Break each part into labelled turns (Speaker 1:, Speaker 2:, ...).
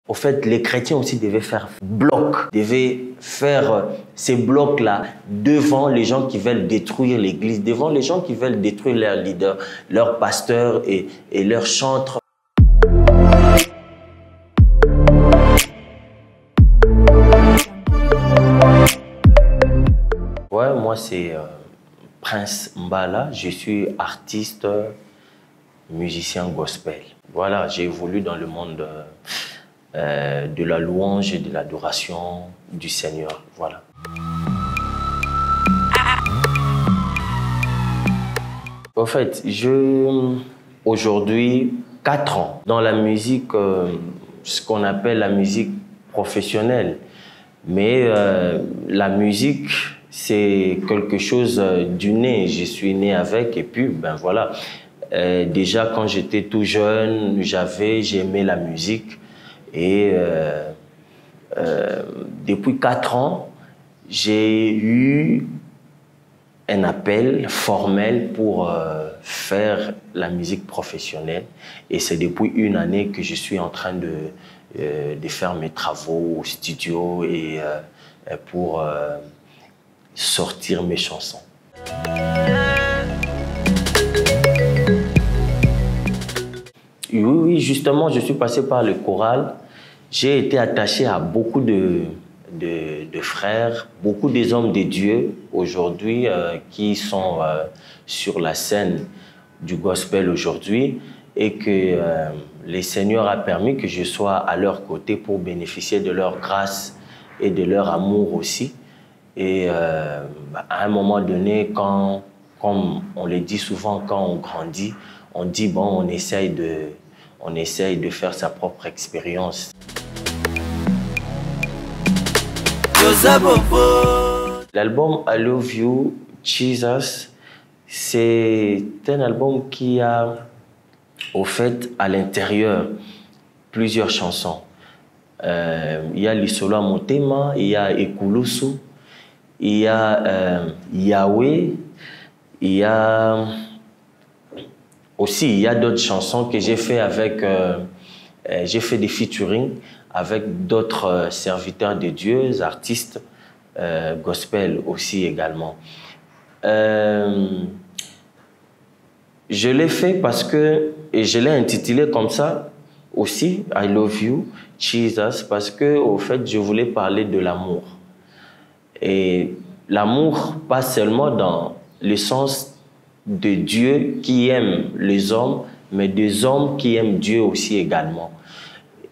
Speaker 1: Au fait, les chrétiens aussi devaient faire bloc, devaient faire ces blocs-là devant les gens qui veulent détruire l'Église, devant les gens qui veulent détruire leurs leaders, leurs pasteurs et leurs chantres. Ouais, moi c'est Prince Mbala, je suis artiste, musicien gospel. Voilà, j'ai évolué dans le monde de la louange et de l'adoration du Seigneur. Voilà. En fait, aujourd'hui 4 ans dans la musique, ce qu'on appelle la musique professionnelle. Mais la musique, c'est quelque chose du né. Je suis né avec et puis, ben voilà. Déjà, quand j'étais tout jeune, j'aimais la musique. Et depuis 4 ans, j'ai eu un appel formel pour faire la musique professionnelle. Et c'est depuis 1 année que je suis en train de faire mes travaux au studio et pour sortir mes chansons. Oui, justement, je suis passé par le choral. J'ai été attaché à beaucoup de frères, beaucoup des hommes de Dieu aujourd'hui qui sont sur la scène du gospel aujourd'hui et que le Seigneur a permis que je sois à leur côté pour bénéficier de leur grâce et de leur amour aussi. Et à un moment donné, comme on le dit souvent, quand on grandit, on dit bon, on essaye de faire sa propre expérience. L'album I Love You, Jesus, c'est un album qui a, au fait, à l'intérieur, plusieurs chansons. Il y a Lisolo Motema, il y a Ekulusu, il y a Yahweh, il y a aussi d'autres chansons que j'ai fait avec, j'ai fait des featuring avec d'autres serviteurs de Dieu, artistes gospel aussi également. Je l'ai fait parce que, et je l'ai intitulé comme ça aussi, I Love You, Jesus, parce que au fait, je voulais parler de l'amour. Et l'amour, pas seulement dans le sens de Dieu qui aime les hommes, mais des hommes qui aiment Dieu aussi également.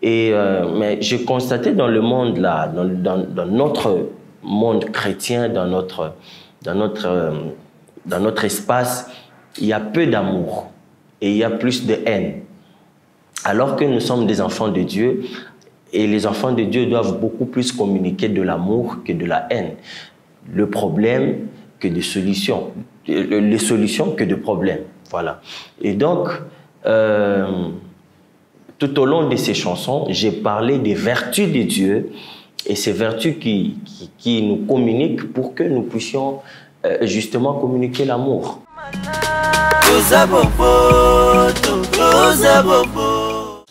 Speaker 1: Et mais j'ai constaté dans le monde là, dans notre monde chrétien, dans notre espace, il y a peu d'amour et il y a plus de haine. Alors que nous sommes des enfants de Dieu et les enfants de Dieu doivent beaucoup plus communiquer de l'amour que de la haine. Le problème que des solutions, les solutions que de problèmes. Voilà. Et donc, tout au long de ces chansons, j'ai parlé des vertus de Dieu et ces vertus qui nous communiquent pour que nous puissions justement communiquer l'amour.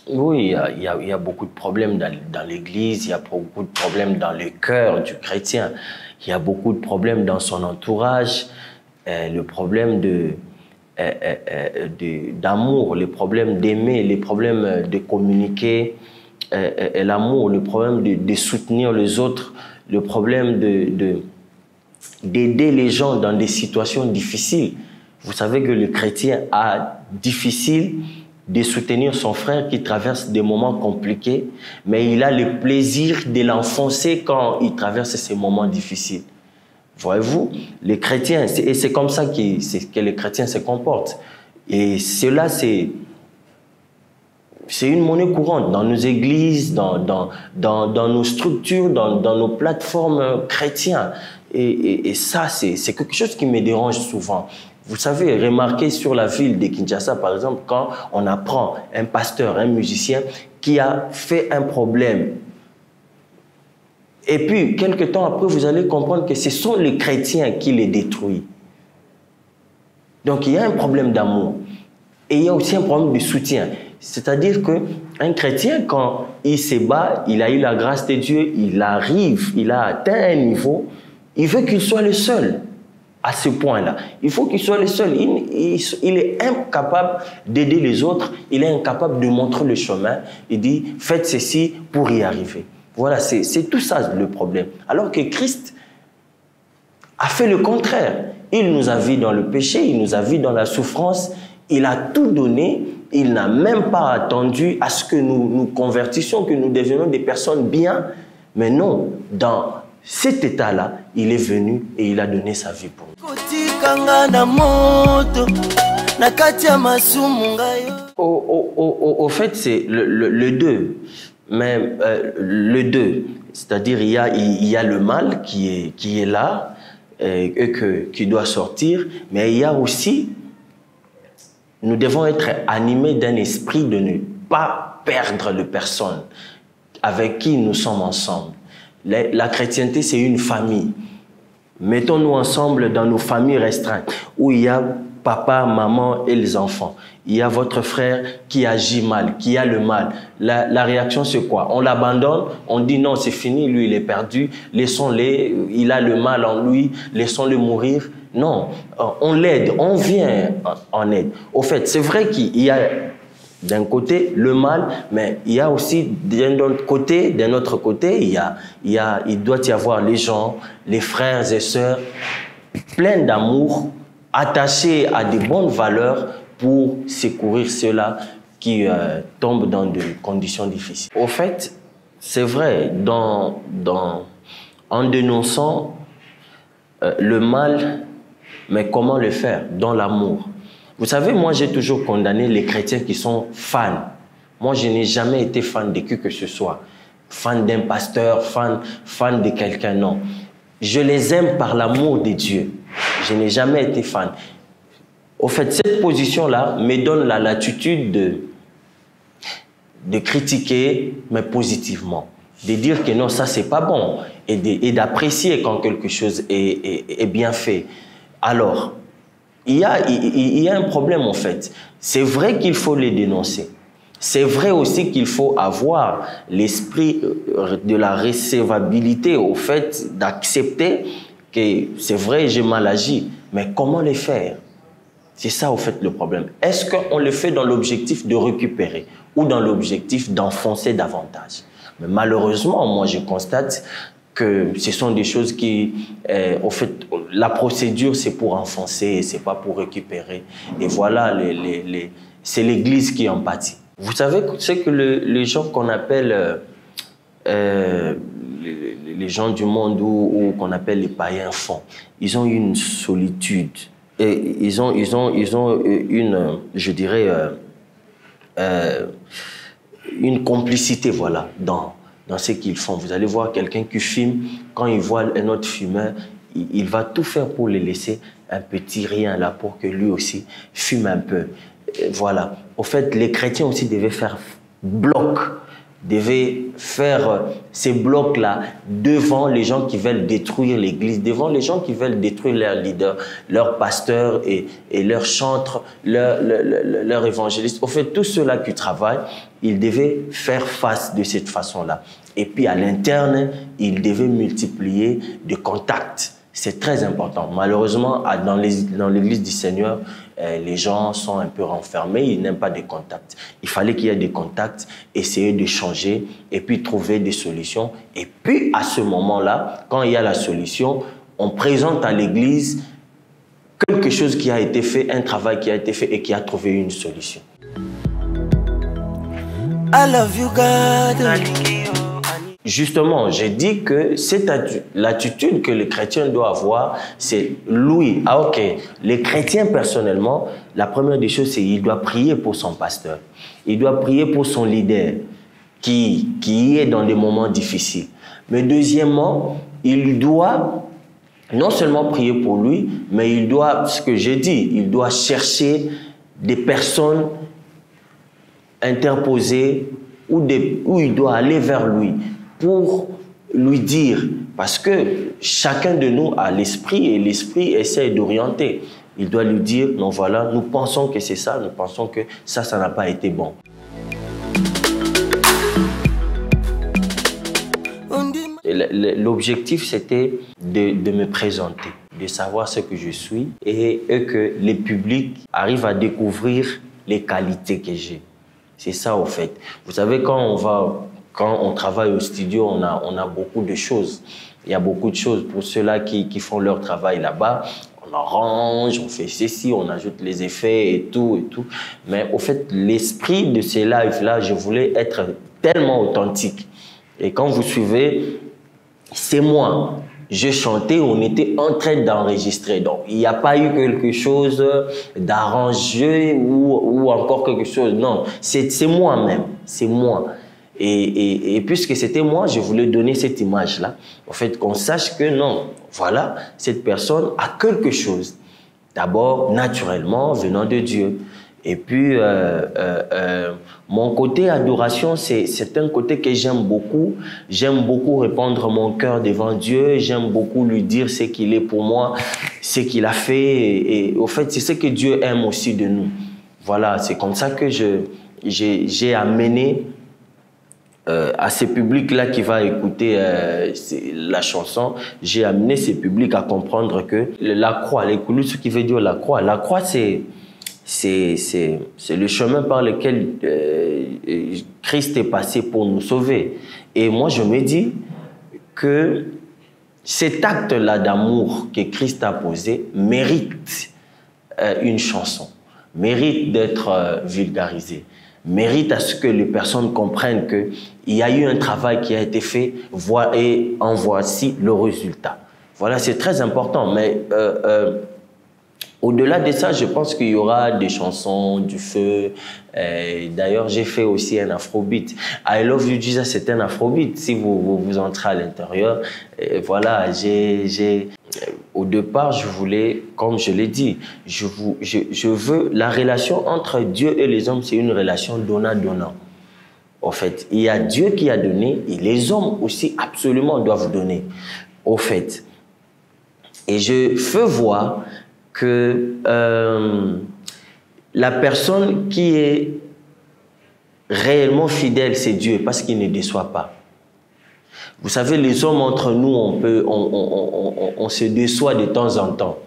Speaker 1: Oui, il y a beaucoup de problèmes dans l'Église, il y a beaucoup de problèmes dans le cœur du chrétien, il y a beaucoup de problèmes dans son entourage, le problème d'amour, les problèmes d'aimer, les problèmes de communiquer l'amour, le problème de soutenir les autres, le problème d'aider les gens dans des situations difficiles. Vous savez que le chrétien a difficile de soutenir son frère qui traverse des moments compliqués, mais il a le plaisir de l'enfoncer quand il traverse ces moments difficiles. Voyez-vous, les chrétiens, et c'est comme ça que les chrétiens se comportent. Et cela, c'est une monnaie courante dans nos églises, dans nos structures, dans nos plateformes chrétiennes. Et ça, c'est quelque chose qui me dérange souvent. Vous savez, remarquez sur la ville de Kinshasa, par exemple, quand on apprend un pasteur, un musicien qui a fait un problème. Et puis, quelque temps après, vous allez comprendre que ce sont les chrétiens qui les détruisent. Donc, il y a un problème d'amour. Et il y a aussi un problème de soutien. C'est-à-dire qu'un chrétien, quand il se bat, il a eu la grâce de Dieu, il arrive, il a atteint un niveau, il veut qu'il soit le seul à ce point-là. Il faut qu'il soit le seul. Il est incapable d'aider les autres, il est incapable de montrer le chemin. Il dit, faites ceci pour y arriver. Voilà, c'est tout ça le problème. Alors que Christ a fait le contraire. Il nous a vus dans le péché, il nous a vus dans la souffrance, il a tout donné, il n'a même pas attendu à ce que nous nous convertissions, que nous devenions des personnes bien. Mais non, dans cet état-là, il est venu et il a donné sa vie pour nous. Au fait, c'est le 2. Mais le 2, c'est-à-dire il y a le mal qui est là, qui doit sortir, mais il y a aussi, nous devons être animés d'un esprit de ne pas perdre les personnes avec qui nous sommes ensemble. La chrétienté, c'est une famille. Mettons-nous ensemble dans nos familles restreintes, où il y a papa, maman et les enfants. Il y a votre frère qui agit mal, qui a le mal. La réaction, c'est quoi? On l'abandonne, on dit non, c'est fini, lui, il est perdu, laissons-le, il a le mal en lui, laissons-le mourir. Non, on l'aide, on vient en aide. Au fait, c'est vrai qu'il y a d'un côté le mal, mais il y a aussi d'un autre côté, il doit y avoir les gens, les frères et sœurs, pleins d'amour, attachés à des bonnes valeurs pour secourir ceux-là qui tombent dans des conditions difficiles. Au fait, c'est vrai, en dénonçant le mal, mais comment le faire? Dans l'amour. Vous savez, moi, j'ai toujours condamné les chrétiens qui sont fans. Moi, je n'ai jamais été fan de qui que ce soit. Fan d'un pasteur, fan de quelqu'un, non. Je les aime par l'amour de Dieu. Je n'ai jamais été fan. Au fait, cette position-là me donne la latitude de critiquer, mais positivement. De dire que non, ça, c'est pas bon. Et d'apprécier quand quelque chose est bien fait. Alors, il y a un problème, en fait. C'est vrai qu'il faut les dénoncer. C'est vrai aussi qu'il faut avoir l'esprit de la recevabilité, au fait d'accepter que c'est vrai, j'ai mal agi, mais comment le faire? C'est ça, au fait, le problème. Est-ce qu'on le fait dans l'objectif de récupérer ou dans l'objectif d'enfoncer davantage? Mais malheureusement, moi, je constate que ce sont des choses qui, au fait, la procédure, c'est pour enfoncer, c'est pas pour récupérer. Et voilà, c'est l'Église qui en pâtit. Vous savez, c'est que les gens qu'on appelle les gens du monde ou qu'on appelle les païens font, ils ont une solitude et ils ont une, je dirais, une complicité, voilà, dans ce qu'ils font. Vous allez voir quelqu'un qui fume, quand il voit un autre fumeur, il va tout faire pour le laisser un petit rien là pour que lui aussi fume un peu. Voilà. Au fait, les chrétiens aussi devaient faire bloc, devaient faire ces blocs-là devant les gens qui veulent détruire l'Église, devant les gens qui veulent détruire leurs leaders, leurs pasteurs et leurs chantres, leurs évangélistes. Au fait, tous ceux-là qui travaillent, ils devaient faire face de cette façon-là. Et puis à l'interne, ils devaient multiplier des contacts. C'est très important. Malheureusement, dans l'Église du Seigneur, les gens sont un peu renfermés, ils n'aiment pas de contacts. Il fallait qu'il y ait des contacts, essayer de changer et puis trouver des solutions. Et puis à ce moment-là, quand il y a la solution, on présente à l'Église quelque chose qui a été fait, un travail qui a été fait et qui a trouvé une solution. I love you, God. Justement, j'ai dit que l'attitude que le chrétien doit avoir, c'est lui. Ah ok, le chrétien personnellement, la première des choses, c'est qu'il doit prier pour son pasteur. Il doit prier pour son leader qui est dans des moments difficiles. Mais deuxièmement, il doit non seulement prier pour lui, mais il doit, ce que j'ai dit, il doit chercher des personnes interposées où il doit aller vers lui pour lui dire, parce que chacun de nous a l'esprit et l'esprit essaie d'orienter. Il doit lui dire, non voilà, nous pensons que c'est ça, nous pensons que ça n'a pas été bon. l'objectif, c'était de me présenter, de savoir ce que je suis et que les publics arrivent à découvrir les qualités que j'ai. C'est ça, au fait. Vous savez, quand on travaille au studio, on a beaucoup de choses. Il y a beaucoup de choses pour ceux-là qui font leur travail là-bas. On arrange, on fait ceci, on ajoute les effets et tout, et tout. Mais au fait, l'esprit de ces lives-là, je voulais être tellement authentique. Et quand vous suivez, c'est moi. Je chantais, on était en train d'enregistrer. Donc, il n'y a pas eu quelque chose d'arrangé ou encore quelque chose. Non, c'est moi-même. C'est moi. Et puisque c'était moi, je voulais donner cette image-là. En fait, qu'on sache que non, voilà, cette personne a quelque chose. D'abord, naturellement, venant de Dieu. Et puis, mon côté adoration, c'est un côté que j'aime beaucoup. J'aime beaucoup répandre mon cœur devant Dieu. J'aime beaucoup lui dire ce qu'il est pour moi, ce qu'il a fait. Et au fait, c'est ce que Dieu aime aussi de nous. Voilà, c'est comme ça que j'ai amené à ce public-là qui va écouter la chanson, j'ai amené ce public à comprendre que la croix, ce qui veut dire la croix, c'est le chemin par lequel Christ est passé pour nous sauver. Et moi, je me dis que cet acte-là d'amour que Christ a posé mérite une chanson, mérite d'être vulgarisé, mérite à ce que les personnes comprennent qu'il y a eu un travail qui a été fait et en voici le résultat. Voilà, c'est très important. Mais au-delà de ça, je pense qu'il y aura des chansons, du feu. D'ailleurs, j'ai fait aussi un afrobeat. I Love You Jesus, c'est un afrobeat. Si vous entrez à l'intérieur, voilà, au départ, je voulais, comme je l'ai dit, je veux la relation entre Dieu et les hommes, c'est une relation donnant-donnant. Au fait, il y a Dieu qui a donné et les hommes aussi absolument doivent donner. Au fait, et je veux voir que la personne qui est réellement fidèle, c'est Dieu, parce qu'il ne déçoit pas. Vous savez, les hommes entre nous, on se déçoit de temps en temps.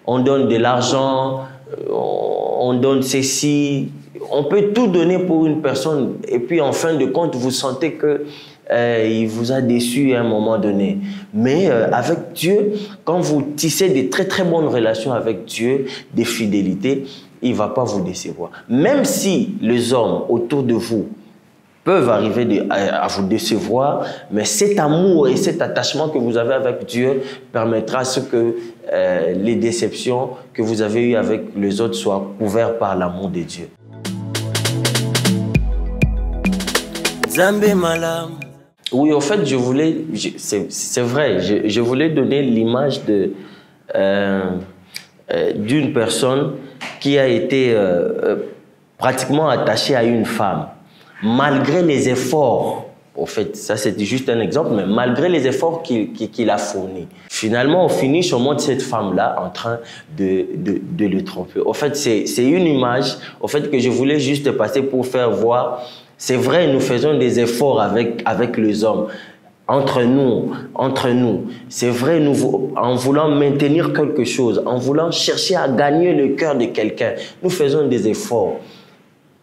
Speaker 1: On donne de l'argent, on donne ceci, on peut tout donner pour une personne et puis en fin de compte, vous sentez que il vous a déçu à un moment donné. Mais avec Dieu, quand vous tissez de très très bonnes relations avec Dieu, des fidélités, il ne va pas vous décevoir. Même si les hommes autour de vous peuvent arriver à vous décevoir, mais cet amour et cet attachement que vous avez avec Dieu permettra à ce que les déceptions que vous avez eues avec les autres soient couvertes par l'amour de Dieu. Zambé Malam. Oui, en fait, c'est vrai, je voulais donner l'image d'une personne qui a été pratiquement attachée à une femme. Malgré les efforts, en fait, ça c'est juste un exemple, mais malgré les efforts qu'il a fournis, finalement, au finish, on montre cette femme-là en train de le tromper. En fait, c'est une image en fait, que je voulais juste passer pour faire voir. C'est vrai, nous faisons des efforts avec les hommes, entre nous. C'est vrai, en voulant maintenir quelque chose, en voulant chercher à gagner le cœur de quelqu'un, nous faisons des efforts.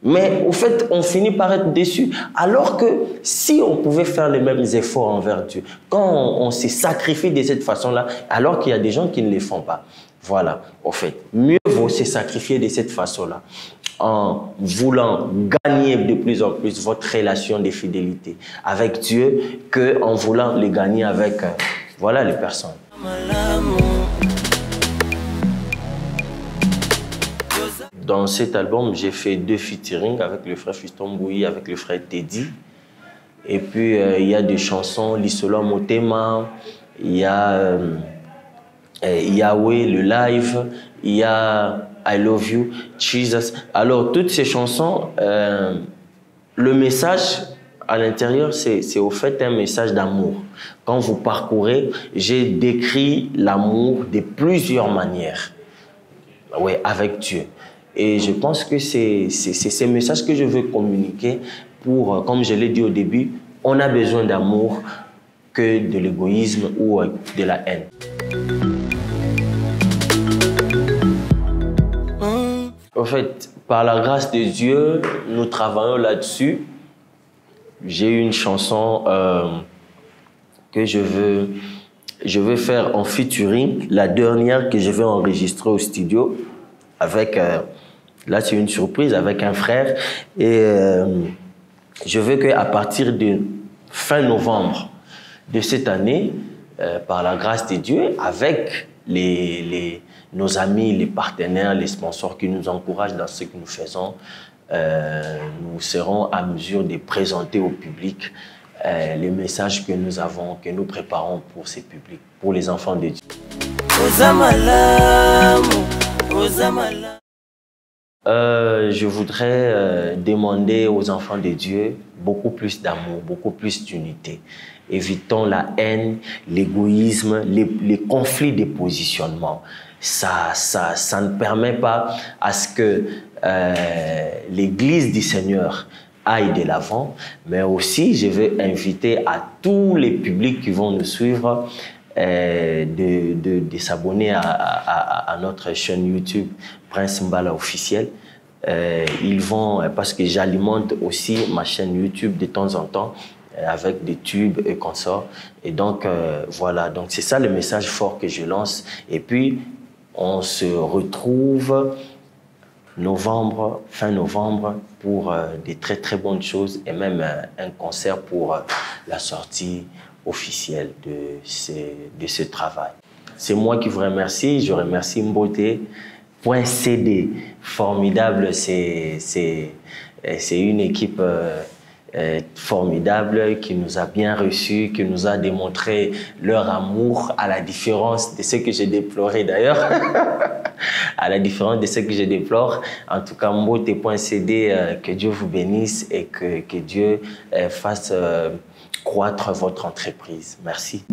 Speaker 1: Mais au fait, on finit par être déçu. Alors que si on pouvait faire les mêmes efforts envers Dieu, quand on se sacrifie de cette façon-là, alors qu'il y a des gens qui ne les font pas. Voilà, au fait, mieux vaut se sacrifier de cette façon-là, en voulant gagner de plus en plus votre relation de fidélité avec Dieu, qu'en voulant les gagner avec voilà, les personnes. Dans cet album, j'ai fait 2 featuring avec le frère Fiston Bouyi, avec le frère Teddy. Et puis, il y a des chansons, L'Isola Motema, il y a Yahweh, le live, il y a I Love You, Jesus. Alors, toutes ces chansons, le message à l'intérieur, c'est au fait un message d'amour. Quand vous parcourez, j'ai décrit l'amour de plusieurs manières, ouais, avec Dieu. Et je pense que c'est ce message que je veux communiquer pour, comme je l'ai dit au début, on a besoin d'amour que de l'égoïsme ou de la haine. En fait, par la grâce de Dieu, nous travaillons là-dessus. J'ai une chanson que je veux faire en featuring, la dernière que je vais enregistrer au studio avec, là c'est une surprise, avec un frère. Et je veux qu'à partir de fin novembre de cette année, par la grâce de Dieu, avec nos amis, les partenaires, les sponsors qui nous encouragent dans ce que nous faisons, nous serons à mesure de présenter au public les messages que nous avons, que nous préparons pour ces publics, pour les enfants de Dieu. Je voudrais demander aux enfants de Dieu beaucoup plus d'amour, beaucoup plus d'unité. Évitons la haine, l'égoïsme, les conflits de positionnement. Ça ne permet pas à ce que l'Église du Seigneur aille de l'avant, mais aussi je veux inviter à tous les publics qui vont nous suivre de s'abonner à notre chaîne YouTube Prince Mbala officiel. Ils vont, parce que j'alimente aussi ma chaîne YouTube de temps en temps avec des tubes et consorts. Et donc, voilà, donc c'est ça le message fort que je lance. Et puis, on se retrouve fin novembre, pour des très très bonnes choses et même un concert pour la sortie officielle de ce travail. C'est moi qui vous remercie. Je remercie Mbote.cd, formidable. C'est une équipe formidable qui nous a bien reçus, qui nous a démontré leur amour, à la différence de ce que j'ai déploré d'ailleurs. À la différence de ce que je déplore. En tout cas, Mbote.cd, que Dieu vous bénisse et que Dieu fasse croître votre entreprise. Merci.